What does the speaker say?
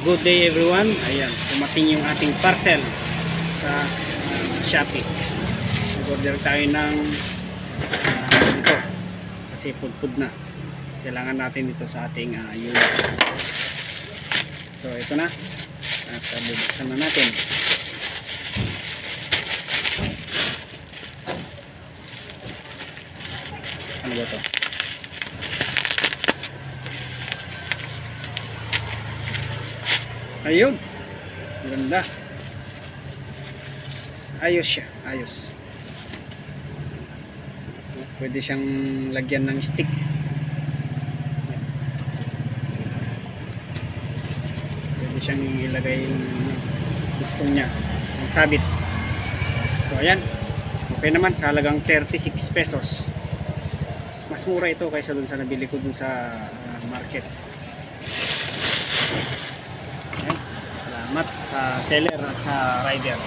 Good day everyone. Ayan, dumating yung ating parcel sa Shopee. Nag-order tayo ng ito kasi pudpud na. Kailangan natin ito sa ating unit. So ito na. At bubuksan na natin. Ano ba ito? Ayun, ganda, ayos siya, ayos. Pwede siyang lagyan ng stick. Pwede siyang ilagay yung gusto niya, ang sabit. So ayan, okay naman sa halagang 36 pesos. Mas mura ito kaysa dun sa nabili ko dun sa market. Salamat sa seller at sa rider.